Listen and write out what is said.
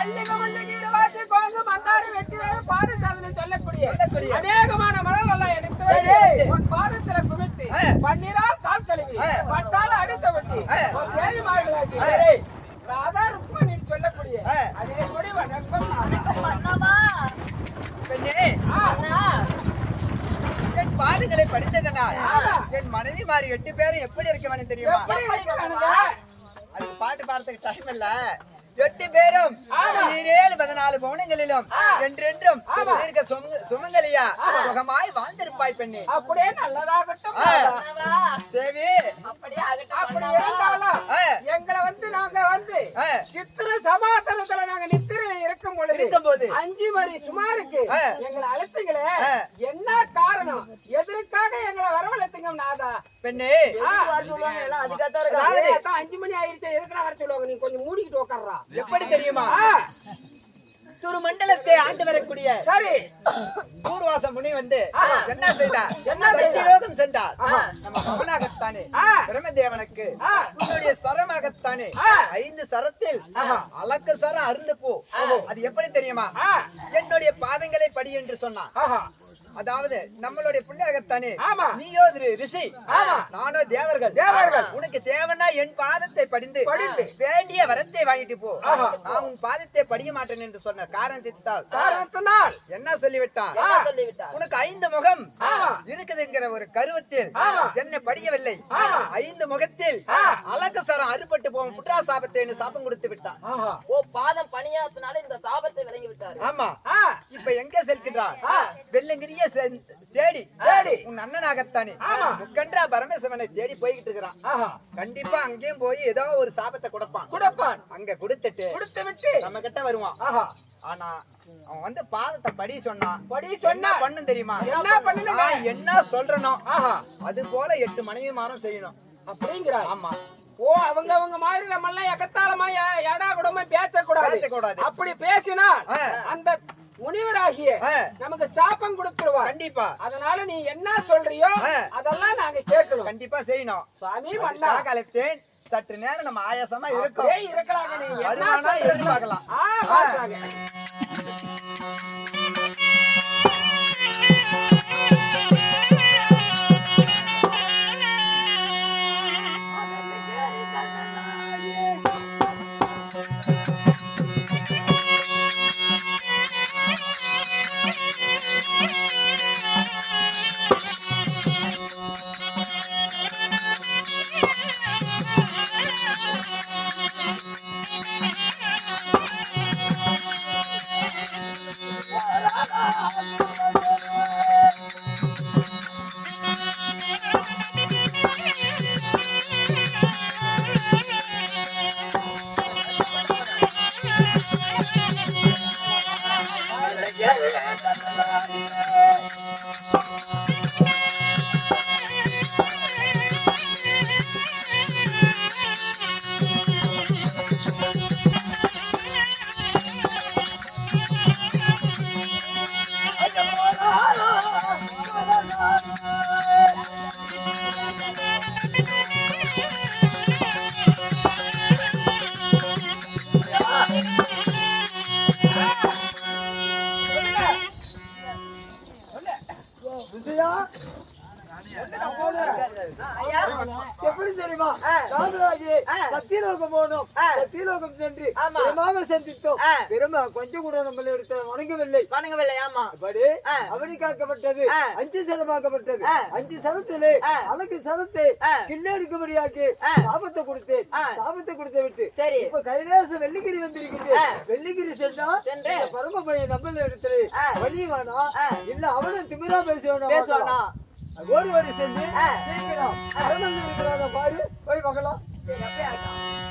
மல்லிகை மல்லிகை இருவாசி கோங்கு மந்தாரி வெட்டி வேறு பாடசாலை சொல்லக்கூடிய அநேகமான மலர்கள் எடுத்து உன் பாதத்துல குமித்து பன்னீரால் கால் கழுவி பட்டால அடித்த வெட்டி தேவி மாடுகளாக்கி ராதா ருக்மணி சொல்லக்கூடிய அதே கொடி வணக்கம் பண்ணவா என் பாடுகளை படித்ததனால் என் மனைவி மாறி 8 பேரும் எப்படி இருக்க வேணும் தெரியுமா? அதுக்கு பாட்டு பாடுறதுக்கு டைம் இல்ல. 8 பேரும் 14 பவுனங்களிலும் என்றென்றும் தீர்க்க சுமங்கலியா சுகமாய் வாழ்ந்திருப்பாய் பெண்ணே. அப்படியே நல்லதாகட்டும் தேவி. அப்படி இருந்தாலும் எங்களை நாங்க சித்திர சமாதானத்துல நாங்க நித்திரையில இருக்கும்போது 5 மணி சுமாருக்கு எங்களை அழைத்தீங்களே, என்ன காரணம்? எதற்காக எங்களை வரவழைத்தீங்க நாதா? பெண்ணே 5 மணி ஆயிடுச்சு, எதுக்கு வர சொல்லுவாங்க? நீ கொஞ்சம் மூடிக்கிட்டு உட்கார்றா. எப்படி தெரியுமா? துரு மண்டலத்தை ஆண்டு வரக்கூடிய சரி பூர்வாச முனி என்ன செய்தார்? சத்தியலோகம் சென்றார். நம்ம பவனாகத்தானே பிரம்மதேவனுக்கு உன்னுடைய சரமாகத்தானே 5 சரத்தில் அலக்கு சரம் அருந்து போ. அது எப்படி தெரியுமா? என்னுடைய பாதங்களை படி என்று சொன்னான். அதாவது நம்மளுடைய புண்ணியகத்தானே நீயோ ரிஷி, நானோ தேவர்கள். உனக்கு தேவனா என் பாதத்தை படிந்து வேண்டிய வரத்தை வாங்கிட்டு போ. நான் உன் பாதத்தை படிய மாட்டேன் என்று சொன்ன காரணத்தினால் என்ன சொல்லிவிட்டான்? உனக்கு 5 முகம் இருக்குதுங்கிற ஒரு கருவத்தில் என்னை படியவில்லை. 5 முகத்தில் அலக்கு சரம் அறுபட்டு போகும் புற்றா சாபத்தை சாபம் கொடுத்து விட்டான். பாதம் பணியாத்தினால இந்த சாபத்தை விளங்கி விட்டார். ஆமா. இப்ப எங்க செல்கின்றான்? வெள்ளங்கிரிய தேடி உன் அண்ணனாகத்தானே முக்கன்றா பரமேஸ்வரனை தேடி போய்கிட்டு இருக்கிறான். கண்டிப்பா அங்கேயும் போய் ஏதோ ஒரு சாபத்தை கொடுப்பான். அங்க கொடுத்துட்டு நம்ம கிட்ட வருவான். ஆனா அவன் பாதத்தை படி சொன்னா பண்ணு தெரியுமா? என்ன சொல்றனோ அது போல 8 மனைவிமாரும் செய்யணும் அப்படிங்கிறா. ஆமா. ஓ அவங்க மாதிரி நம்ம எல்லாம் எக்கத்தாளமா ஏடா கூடமா பேசக்கூடாது. அப்படி பேசினா அந்த முனிவராகிய நமக்கு சாபம் கொடுத்துருவா. கண்டிப்பா. அதனால நீ என்ன சொல்றியோ அதெல்லாம் நாங்க கேட்கணும். கண்டிப்பா செய்யணும். சுவாமி மன்னா காலத்தேன் சற்று நேரம் நம்ம ஆயாசமா இருக்கோம். இருக்கலாங்க. நீ வருமானா எதிர்பார்க்கலாம். எப்படி தெரியுமா? சத்தியலோகம் போனோம். சத்தியலோகம் சென்று பெருமாவை சந்தித்தோம். பெருமா கொஞ்சம் கூட நம்மளை எடுத்து வணங்கவில்லை. ஆமா. அவனி காக்கப்பட்டது 5 சதமாக்கப்பட்டது. 5 சதத்திலே அழகு சதத்தை கிண்ணடிக்கும்படியாக்கி சாபத்தை கொடுத்தேன். சாபத்தை கொடுத்து விட்டு இப்ப கைலாச வெள்ளிகிரி வந்திருக்கிறது. வெள்ளிகிரி சென்றா பரம பையன் நம்மள இடத்துல வழிவானா இல்ல அவனும் திமிரா பேசுவானா? ஓடி சென்று சீக்கிரம் அரண்மனை இருக்கிறாங்க பாரு, போய் பார்க்கலாம்.